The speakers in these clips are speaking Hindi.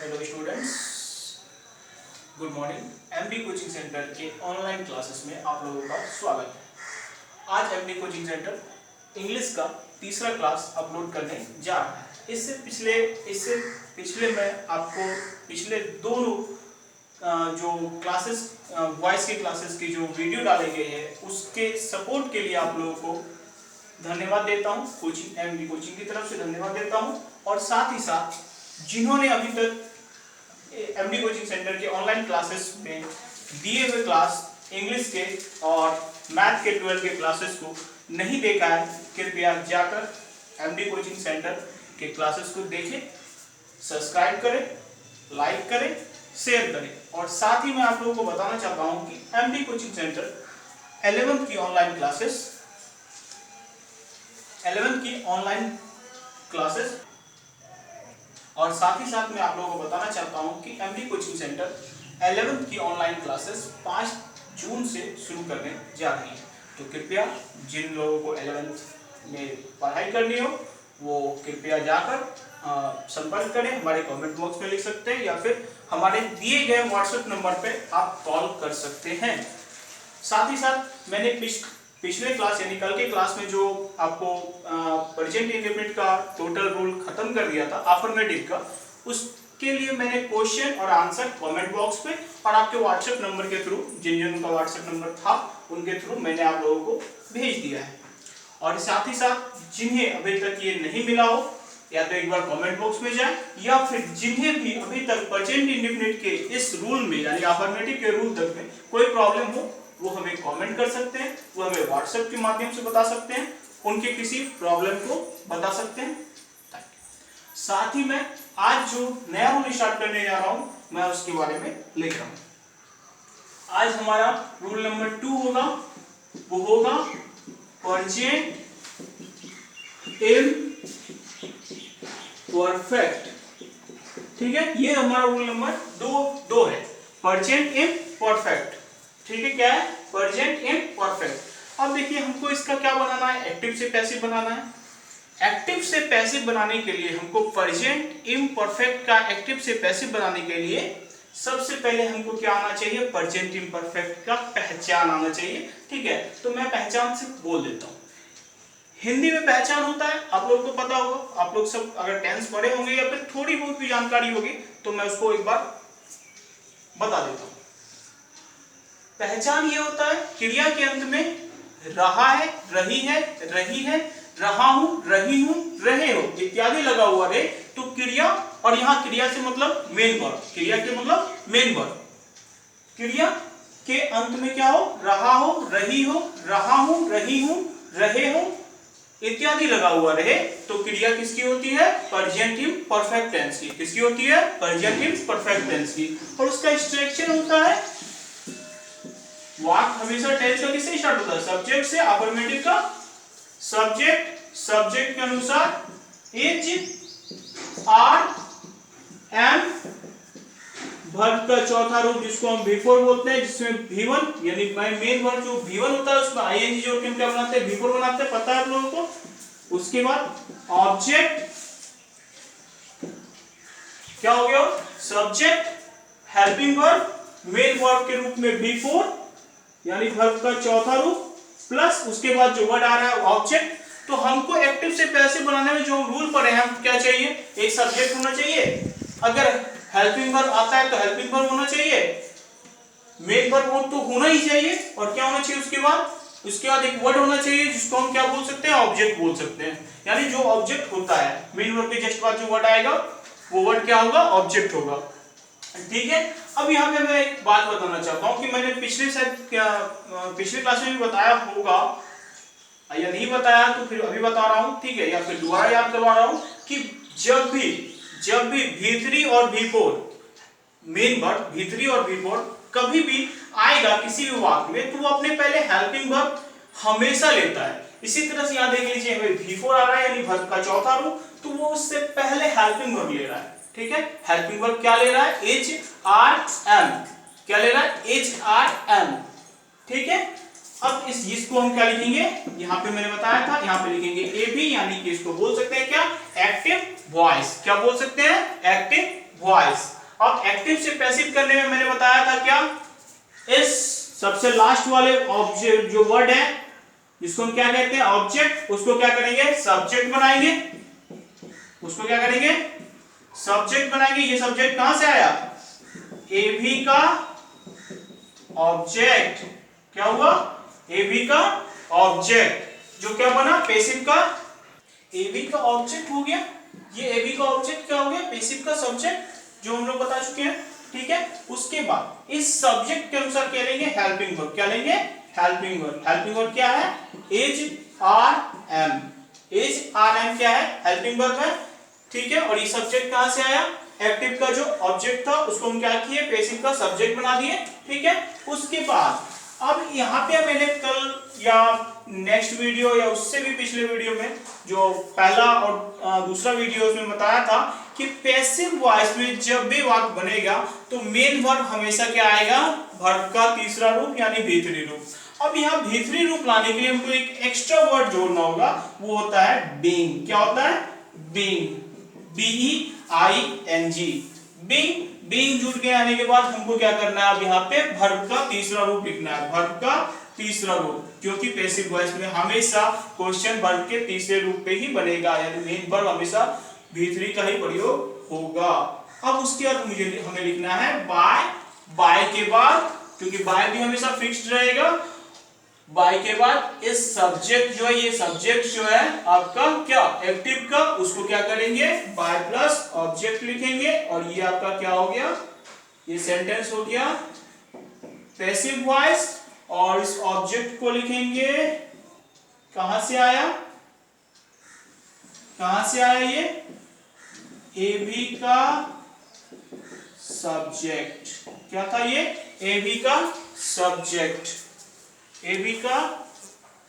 Hello students, good morning. MD coaching centre के ऑनलाइन क्लासेस में आप लोगों का स्वागत है। आज एमडी कोचिंग सेंटर इंग्लिश का तीसरा क्लास अपलोड करने जा रहा है। इससे पिछले मैं आपको पिछले दोनों जो क्लासेस वॉइस के क्लासेस की जो वीडियो डाले गए हैं उसके सपोर्ट के लिए आप लोगों को धन्यवाद देता हूं। कोचिंग एमडी कोचिंग की तरफ से धन्यवाद देता हूं और साथ ही साथ जिन्होंने अभी तक एमडी कोचिंग सेंटर के ऑनलाइन क्लासेस में दिए हुए क्लास इंग्लिश के और मैथ के 12 के क्लासेस को नहीं देखा है, कृपया जाकर एमडी कोचिंग सेंटर के क्लासेस को देखें, सब्सक्राइब करें, लाइक करें, शेयर करें। और साथ ही मैं आप लोगों को बताना चाहता हूं कि एमडी कोचिंग सेंटर 11th की ऑनलाइन क्लासेस और साथ ही साथ मैं आप लोगों को बताना चाहता हूं कि एमडी कोचिंग सेंटर 11th की ऑनलाइन क्लासेस 5 जून से शुरू करने जा रही है। तो कृपया जिन लोगों को 11th में पढ़ाई करनी हो वो कृपया जाकर संपर्क करें। हमारे कमेंट बॉक्स में लिख सकते हैं या फिर हमारे दिए गए व्हाट्सएप नंबर पे आप कॉल कर सकते हैं। साथ ही साथ मैंने पिछले क्लास यानी कल के क्लास में जो आपको प्रेजेंट इंडेफिनिट का टोटल रूल खत्म कर दिया था अफर्मेटिव का, उसके लिए मैंने क्वेश्चन और आंसर कमेंट बॉक्स पे और आपके व्हाट्सएप नंबर के थ्रू, जिन का व्हाट्सएप नंबर था उनके थ्रू मैंने आप लोगों को भेज दिया है। और साथ ही साथ जिन्हें अभी तक ये नहीं मिला हो या तो एक बार कमेंट बॉक्स में जाए या फिर जिन्हें भी अभी तक प्रेजेंट इंडेफिनिट के इस रूल में यानी अफर्मेटिव के रूल तक में कोई प्रॉब्लम हो वो हमें कमेंट कर सकते हैं, वो हमें व्हाट्सएप के माध्यम से बता सकते हैं, उनके किसी प्रॉब्लम को बता सकते हैं। साथ ही मैं आज जो नया रूल स्टार्ट करने जा रहा हूं मैं उसके बारे में लिख रहा हूं। आज हमारा रूल नंबर 2 होगा, वो होगा प्रेजेंट इम्परफेक्ट। ठीक है, ये हमारा रूल नंबर 2 है, प्रेजेंट इम्परफेक्ट। ठीक है, क्या है? Present imperfect. अब देखिए हमको इसका क्या बनाना है, एक्टिव से पैसिव बनाना है। एक्टिव से पैसिव बनाने के लिए हमको प्रेजेंट इम्परफेक्ट का एक्टिव से पैसिव बनाने के लिए सबसे पहले हमको क्या आना चाहिए, प्रेजेंट इम्परफेक्ट का पहचान आना चाहिए। ठीक है, तो मैं पहचान से बोल देता हूं। हिंदी में पहचान होता है, आप लोगों को पता होगा, आप लोग सब अगर टेंस पढ़े होंगे या फिर थोड़ी बहुत भी जानकारी होगी तो मैं उसको एक बार बता देता हूं। पहचान ये होता है क्रिया के अंत में रहा है, रही है, रहा हूं, रही हूं, रहे हो इत्यादि लगा हुआ रहे तो क्रिया, और यहां क्रिया से मतलब मेन वर्ब, क्रिया के मतलब मेन वर्ब, क्रिया के अंत में क्या हो, रहा हो, रही हो, रहा हूं, रही हूं, रहे हो इत्यादि लगा हुआ रहे तो क्रिया किसकी होती है, प्रेजेंट इम्परफेक्ट टेंस की। किसकी होती है? प्रेजेंट इम्परफेक्ट टेंस की। और उसका स्ट्रक्चर होता है, वाक्य हमेशा टेंस का किससे स्टार्ट होता है, सब्जेक्ट से। अफर्मेटिव का सब्जेक्ट के अनुसार इज, आर, एम, वर्ब का चौथा रूप जिसको हम V4 बोलते हैं, जिसमें V1 यानी मेन वर्ब जो V1 होता है उसमें ing जोड़ के हम क्या बनाते हैं, V4 बनाते हैं, पता है आप लोगों को। उसके बाद ऑब्जेक्ट क्या हो गया, subject, helping verb, main verb के रूप में V4 यानी वर्ब का चौथा रूप, प्लस उसके बाद जो वर्ड आ रहा है ऑब्जेक्ट। तो हमको एक्टिव से पैसिव बनाने में जो रूल पढ़े हैं, हम क्या चाहिए, एक सब्जेक्ट होना चाहिए, अगर हेल्पिंग वर्ब आता है तो हेल्पिंग वर्ब होना चाहिए, मेन वर्ब तो होना ही चाहिए, और क्या होना चाहिए उसके बाद एक वर्ड होना चाहिए जिसको हम क्या बोल सकते हैं, ऑब्जेक्ट बोल सकते हैं। यानी जो ऑब्जेक्ट होता है मेन वर्ब के जस्ट बाद जो वर्ड आएगा वो वर्ड क्या होगा, ऑब्जेक्ट होगा। ठीक है, अब यहाँ पे मैं एक बात बताना चाहता हूँ कि मैंने पिछले क्लास में भी बताया होगा या नहीं बताया तो फिर अभी बता रहा हूँ। ठीक है, या फिर दोबारा याद करवा रहा हूँ कि जब भी V3 और V4 मेन वर्ब V3 और V4 कभी भी आएगा किसी भी वाक्य में तो वो अपने पहले हेल्पिंग वर्ब हमेशा लेता है। इसी तरह से यहाँ देख लीजिए, हमें V4 आ रहा है यानी वर्ब का चौथा रूप, तो वो उससे पहले हेल्पिंग वर्ब ले रहा है। ठीक है, हेल्पिंग वर्ब क्या ले रहा है, HRM, क्या ले रहा है, HRM। ठीक है, अब इसको हम क्या लिखेंगे, यहाँ पे मैंने बताया था, यहाँ पे लिखेंगे AB, यानी कि इसको बोल सकते हैं क्या, एक्टिव वॉइस। क्या बोल सकते हैं, एक्टिव वॉइस। अब एक्टिव से पैसिव करने में मैंने बताया था क्या, इस सबसे लास्ट वाले ऑब्जेक्ट जो वर्ड है जिसको हम क्या कहते हैं ऑब्जेक्ट, उसको क्या करेंगे सब्जेक्ट बनाएंगे, उसको क्या करेंगे सब्जेक्ट बनाएंगे। ये सब्जेक्ट कहां से आया, एवी का ऑब्जेक्ट, क्या हुआ एवी का ऑब्जेक्ट, जो क्या बना पैसिव का, एवी का ऑब्जेक्ट हो गया। ये एवी का ऑब्जेक्ट क्या हो गया, पैसिव का सब्जेक्ट, जो हम लोग बता चुके हैं। ठीक है, उसके बाद इस सब्जेक्ट के अनुसार क्या लेंगे हेल्पिंग वर्ब, क्या लेंगे हेल्पिंग वर्ब। हेल्पिंग वर्ब क्या है, is are am, is are am क्या है हेल्पिंग वर्ब है। ठीक है, और ये सब्जेक्ट कहां से आया, एक्टिव का जो ऑब्जेक्ट था उसको हम क्या किए पैसिव का सब्जेक्ट बना दिए। ठीक है, उसके बाद अब यहाँ पे मैंने कल या नेक्स्ट वीडियो या उससे भी पिछले वीडियो में जो पहला और दूसरा वीडियो उसमें बताया था कि पैसिव वॉइस में जब भी वाक्य बनेगा तो मेन वर्ब हमेशा क्या आएगा, वर्ब का तीसरा रूप यानी V3 रूप। अब यहाँ V3 रूप लाने के लिए हमको एक एक्स्ट्रा वर्ड जोड़ना होगा, वो होता है बीइंग। क्या होता है बीइंग, BEING, बीइंग। बीइंग जुड़ के आने के बाद हमको क्या करना है, अब यहाँ पे वर्ब का तीसरा रूप लिखना है, वर्ब का तीसरा रूप, क्योंकि पैसिव वॉइस में हमेशा क्वेश्चन वर्ब के तीसरे रूप पे ही बनेगा, यानी मेन वर्ब हमेशा V3 का ही प्रयोग होगा। अब उसके बाद मुझे हमें लिखना है बाय, बाय के बाद, क्योंकि बाय भी हमेशा फिक्स्ड रहेगा, बाय के बाद इस सब्जेक्ट जो है, ये सब्जेक्ट जो है आपका क्या एक्टिव का, उसको क्या करेंगे बाय प्लस ऑब्जेक्ट लिखेंगे, और ये आपका क्या हो गया, ये सेंटेंस हो गया पैसिव वॉइस। और इस ऑब्जेक्ट को लिखेंगे, कहां से आया, कहां से आया ये एवी का सब्जेक्ट, क्या था ये एवी का सब्जेक्ट, एवी का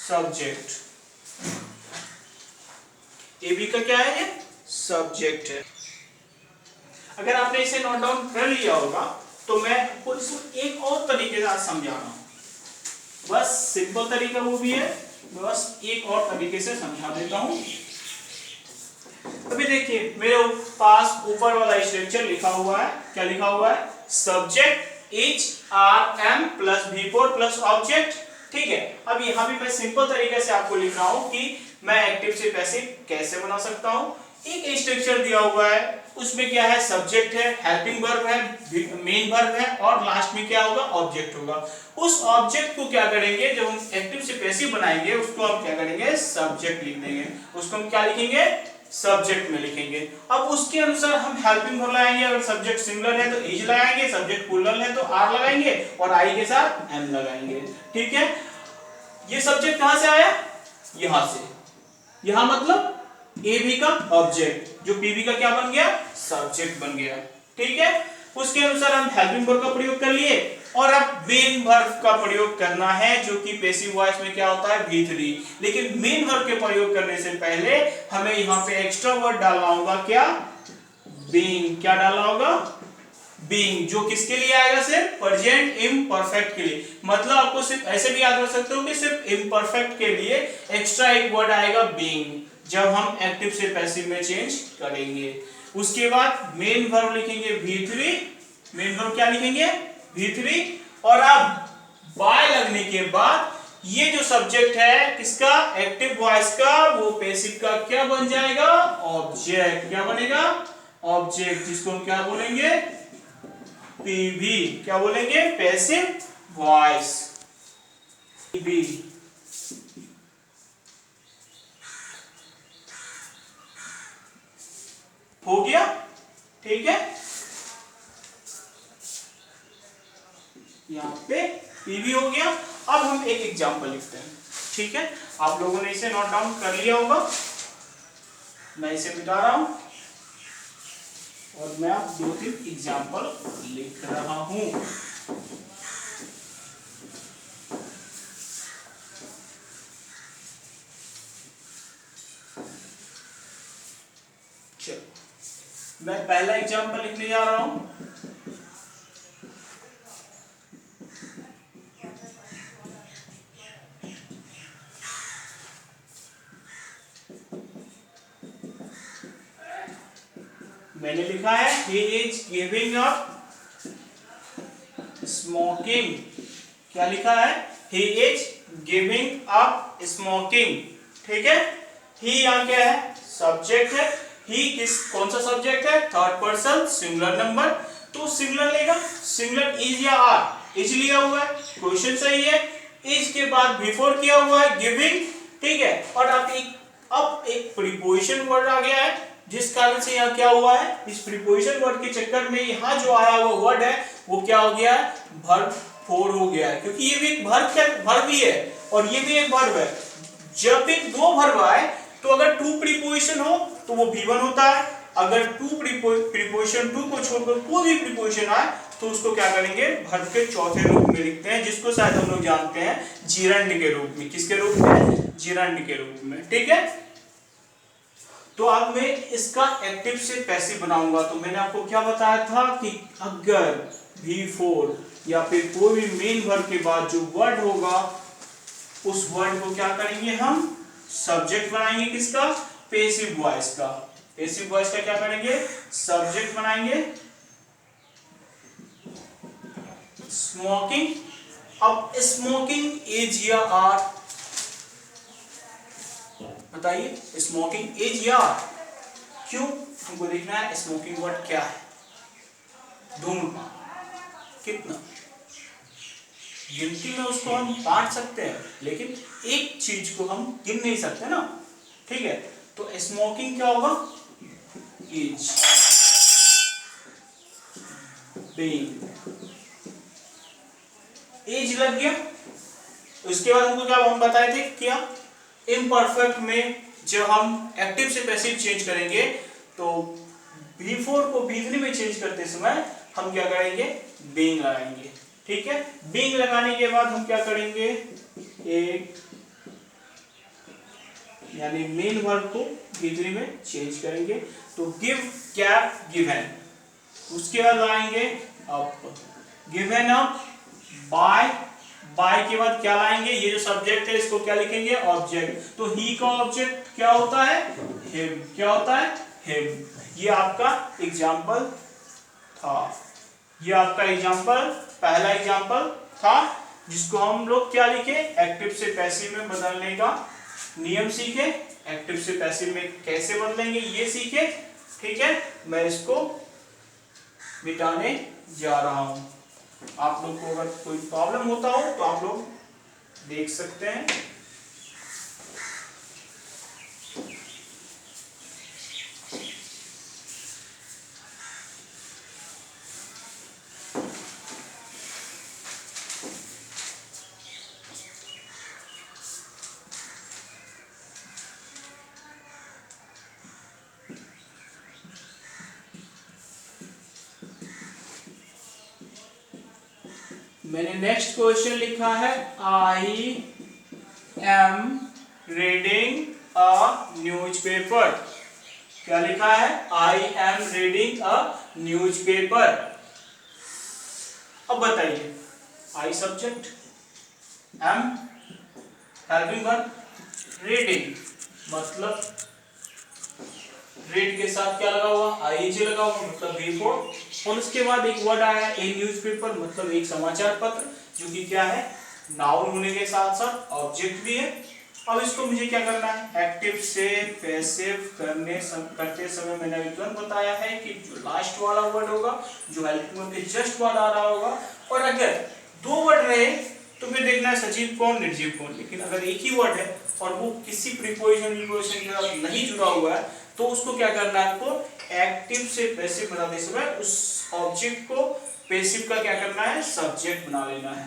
सब्जेक्ट, एवी का क्या है ये सब्जेक्ट है। अगर आपने इसे नोट डाउन कर लिया होगा तो मैं आपको इसको एक और तरीके से आज समझा रहा हूं, बस सिंपल तरीका वो भी है, बस एक और तरीके से समझा देता हूं। अभी देखिए मेरे पास ऊपर वाला स्ट्रक्चर लिखा हुआ है, क्या लिखा हुआ है subject is are am plus V4 plus object. ठीक है, अब यहां भी मैं सिंपल तरीके से आपको लिख रहा हूं कि मैं एक्टिव से पैसिव कैसे बना सकता हूं। एक स्ट्रक्चर दिया हुआ है, उसमें क्या है सब्जेक्ट है, हेल्पिंग वर्ब है, मेन वर्ब है, और लास्ट में क्या होगा ऑब्जेक्ट होगा। उस ऑब्जेक्ट को क्या करेंगे, जब हम एक्टिव से पैसिव बनाएंगे उसको हम क्या करेंगे सब्जेक्ट लिख देंगे, उसको हम क्या लिखेंगे सब्जेक्ट में लिखेंगे। अब उसके अनुसार हम हेल्पिंग वर्ब लगाएंगे, अगर सब्जेक्ट सिंगुलर है तो इज लगाएंगे, सब्जेक्ट प्लूरल है तो आर लगाएंगे, और आई के साथ एम लगाएंगे। ठीक है, ये सब्जेक्ट कहां से आया, यहां से, यहां मतलब एबी का ऑब्जेक्ट, जो पीबी का क्या बन गया सब्जेक्ट बन गया। ठीक है, उसके अनुसार हम हेल्पिंग वर्ब का प्रयोग कर लिए, और अब मेन वर्ब का प्रयोग करना है, जो कि पैसिव वॉइस में क्या होता है V3। लेकिन मेन वर्ब के प्रयोग करने से पहले हमें यहां पे एक्स्ट्रा वर्ड डालना होगा, क्या बीइंग, क्या डालना होगा बीइंग, जो किसके लिए आएगा सिर्फ प्रेजेंट इम्परफेक्ट के लिए। मतलब आपको सिर्फ ऐसे भी याद रख सकते हो कि सिर्फ इम्परफेक्ट के लिए एक्स्ट्रा एक वर्ड आएगा बीइंग, जब हम एक्टिव से पैसिव में चेंज करेंगे। उसके बाद मेन वर्ब लिखेंगे V3, मेन वर्ब क्या लिखेंगे V3, और अब बाय लगने के बाद ये जो सब्जेक्ट है किसका एक्टिव वॉइस का, वो पैसिव का क्या बन जाएगा ऑब्जेक्ट, क्या बनेगा ऑब्जेक्ट, जिसको हम क्या बोलेंगे पीवी, क्या बोलेंगे पैसिव वॉइस पीवी। हो गया, ठीक है, यहाँ पे पीवी हो गया। अब हम एक एग्जांपल लिखते हैं। ठीक है, आप लोगों ने इसे नोट डाउन कर लिया होगा, मैं इसे मिटा रहा हूं और मैं आप 2-3 एग्जांपल लिख रहा हूं। चलो, मैं पहला एग्जांपल लिखने जा रहा हूं। मैंने लिखा है he is giving up smoking. क्या लिखा है? he is giving up smoking। ठीक है, he यहाँ क्या है? सब्जेक्ट है। he कौन सा सब्जेक्ट है? थर्ड पर्सन सिंगुलर नंबर, तो सिंगुलर लेगा। सिंगुलर इज या आर? इज लिया हुआ है, क्वेश्चन सही है। इज के बाद बिफोर किया हुआ है गिविंग, ठीक है। और अब एक प्रीपोजिशन वर्ड आ गया है, जिस कारण से यहाँ क्या हुआ है, इस प्रीपोजिशन वर्ड के चक्कर में यहाँ जो आया हुआ वर्ड है वो क्या हो गया है? वर्ब फोर हो गया है, क्योंकि ये भी एक वर्ब ही है और ये भी एक वर्ब है। जब एक दो वर्ब आए तो अगर टू प्रीपोजिशन हो तो वो V1 होता है। अगर टू प्रीपोजिशन टू को छोड़कर कोई भी प्रीपोजिशन आए तो उसको क्या करेंगे? वर्ब के चौथे रूप में लिखते हैं, जिसको शायद हम लोग जानते हैं जिरंड के रूप में। किसके रूप में? जिरंड के रूप में। ठीक है, तो अब मैं इसका एक्टिव से पैसिव बनाऊंगा। तो मैंने आपको क्या बताया था कि अगर V4 या फिर कोई भी मेन वर्ब के बाद जो वर्ड होगा उस वर्ड को क्या करेंगे? हम सब्जेक्ट बनाएंगे। किसका? पैसिव वॉइस का। पैसिव वॉइस का क्या करेंगे? सब्जेक्ट बनाएंगे। स्मोकिंग। अब स्मोकिंग एज या आर? बताइए, स्मोकिंग एज या आर? क्यों? हमको देखना है स्मोकिंग वर्ड क्या है। धूम्रपान। कितना? गिनती में उसको हम बांट सकते हैं, लेकिन एक चीज को हम गिन नहीं सकते ना। ठीक है, तो स्मोकिंग क्या होगा? एज। बीइंग। एज लग गया। उसके बाद हमको क्या हम बताए थे? क्या इम्परफेक्ट में जब हम एक्टिव से पैसिव चेंज करेंगे तो V4 को V3 में चेंज करते समय हम क्या करेंगे? बीइंग लगाएंगे। ठीक है, बीइंग लगाने के बाद हम क्या करेंगे? एक यानी मेन वर्ब को V3 में चेंज करेंगे। तो गिव, क्या? गिवन। उसके बाद लाएंगे up, given up by. By के बाद क्या लाएंगे? ये जो सब्जेक्ट है इसको क्या लिखेंगे? ऑब्जेक्ट। तो ही का ऑब्जेक्ट क्या होता है? हिम। क्या होता है? हिम। ये आपका एग्जाम्पल था। ये आपका एग्जाम्पल, पहला एग्जाम्पल था, जिसको हम लोग क्या लिखे? एक्टिव से पैसिव में बदलने का नियम सीखे। एक्टिव से पैसिव में कैसे बदलेंगे ये सीखे। ठीक है, मैं इसको मिटाने जा रहा हूं। आप लोग को अगर कोई प्रॉब्लम होता हो तो आप लोग देख सकते हैं। मैंने नेक्स्ट क्वेश्चन लिखा है I am reading a newspaper. क्या लिखा है? I am reading a newspaper. अब बताइए, I subject, am helping verb, reading मतलब रीड के साथ क्या लगा हुआ? आईएनजी लगा हुआ, मतलब V4। और उसके बाद एक वर्ड आया ए न्यूज़पेपर, मतलब एक समाचार पत्र, जो कि क्या है? नाउन होने के साथ साथ ऑब्जेक्ट भी है। अब इसको मुझे क्या करना है? एक्टिव से पैसिव करते समय मैंने अभी तुरंत बताया है कि जो लास्ट वाला वर्ड होगा, जो हेल्पिंग वर्ब के जस्ट बाद आ रहा होगा। और अगर दो वर्ड रहे तो फिर देखना है सजीव कौन निर्जीव कौन। लेकिन अगर एक ही वर्ड है और वो किसी प्रीपोजिशन के साथ नहीं जुड़ा हुआ है तो उसको क्या करना है? आपको एक्टिव से पैसिव बनाते समय उस ऑब्जेक्ट को पैसिव का क्या करना है? सब्जेक्ट बना लेना है।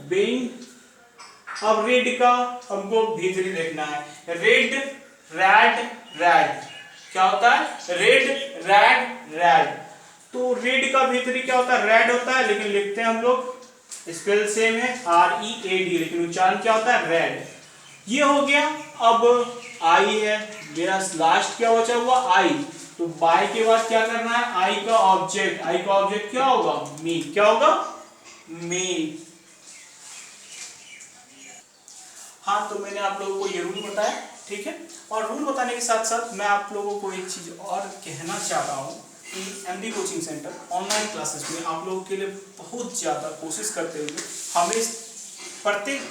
बीइंग। अब रेड का हमको V3 देखना है। Red, red, red. क्या होता है? Red, red, red. तो रेड का V3 क्या होता है? रेड होता है, लेकिन लिखते हैं हम लोग स्पेल सेम है READ, लेकिन उच्चारण क्या होता है? रेड। ये हो गया। अब आई है मेरा, लास्ट क्या बचा हुआ? आई। तो बाय के बाद क्या करना है? आई का ऑब्जेक्ट। आई का ऑब्जेक्ट क्या होगा? मी। क्या होगा? मी। हाँ, तो मैंने आप लोगों को ये रूल बताया। ठीक है। और रूल बताने के साथ साथ मैं आप लोगों को एक चीज़ और कहना चाह रहा हूँ कि MD coaching centre online classes में आप लोगों के लिए बहुत ज़्यादा कोशिश करते हुए हमें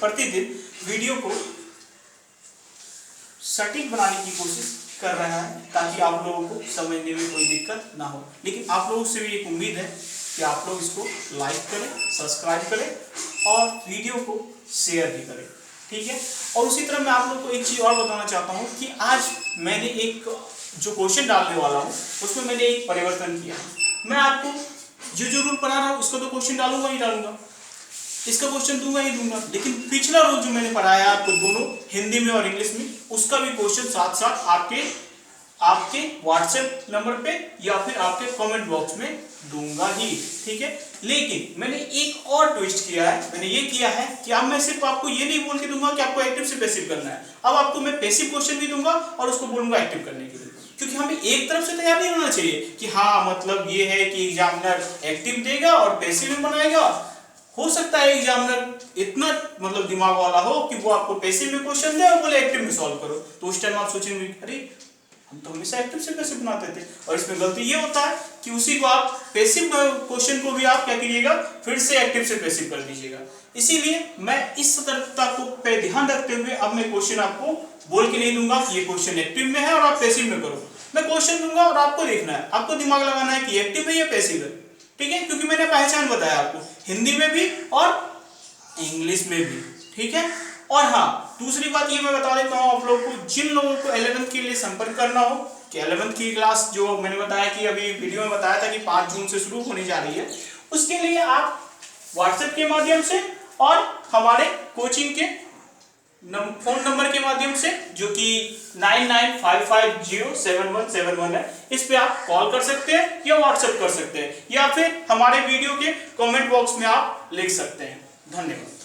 प्रतिदिन वीडियो को सटीक बनाने की कोशिश कर रहा है ताकि आप लोगों को समझने में कोई दिक्कत ना हो। लेकिन आप लोगों से भी एक उम्मीद है कि आप लोग इसको लाइक करें, सब्सक्राइब करें और वीडियो को शेयर भी करें, ठीक है। और उसी तरह मैं आप लोगों को एक चीज़ और बताना चाहता हूँ कि आज मैंने एक जो क्वेश्चन डालने वाला हूँ उसमें मैंने एक परिवर्तन किया है। मैं आपको जो रूल पढ़ा रहा हूँ इसका तो क्वेश्चन डालूंगा ही डालूंगा, इसका क्वेश्चन दूंगा ही दूंगा, लेकिन पिछला रोज जो मैंने पढ़ाया आपको दोनों हिंदी में और इंग्लिश में, उसका भी क्वेश्चन साथ साथ आपके व्हाट्सएप नंबर पे या फिर आपके कमेंट बॉक्स में दूंगा ही, ठीक है। लेकिन मैंने एक और ट्विस्ट किया है, मैंने ये किया है कि अब मैं सिर्फ आपको ये नहीं बोल के दूंगा कि आपको एक्टिव से पैसिव करना है, अब आपको मैं पैसिव क्वेश्चन भी दूंगा और उसको बोलूंगा एक्टिव करने के लिए, क्योंकि हमें एक तरफ से तैयार नहीं होना चाहिए कि हाँ मतलब ये है कि एग्जामिनर एक्टिव देगा और पैसिव में बनाएगा। हो सकता है एग्जामिनर इतना मतलब दिमाग वाला हो कि वो आपको पैसिव में क्वेश्चन दे और बोले एक्टिव में सॉल्व करो, तो उस टाइम आप सोचेंगे अरे हम तो हमेशा एक्टिव से पैसिव बनाते थे। और इसमें गलती ये होता है कि उसी को आप पैसिव क्वेश्चन को भी आप क्या करिएगा, फिर से एक्टिव से पैसिव कर दीजिएगा। इसीलिए मैं इस सतर्कता को पे ध्यान रखते हुए अब मैं क्वेश्चन आपको बोल के नहीं दूंगा कि ये क्वेश्चन एक्टिव में है और आप पैसिव में करो। मैं क्वेश्चन दूंगा और आपको देखना है, आपको दिमाग लगाना है कि एक्टिव है या पैसिव है, ठीक है, क्योंकि मैंने पहचान बताया आपको हिंदी में भी और इंग्लिश में भी, ठीक है। और हाँ, दूसरी बात ये मैं बता देता हूँ आप लोगों को, जिन लोगों को 11th के लिए संपर्क करना हो कि 11th की क्लास जो मैंने बताया कि अभी वीडियो में बताया था कि 5 जून से शुरू होने जा रही है, उसके लिए आप व्हाट्सएप के माध्यम से और हमारे कोचिंग के फोन नंबर के माध्यम से जो कि 9955071171 है, इस पे आप कॉल कर सकते हैं या व्हाट्सएप कर सकते हैं या फिर हमारे वीडियो के कमेंट बॉक्स में आप लिख सकते हैं। धन्यवाद।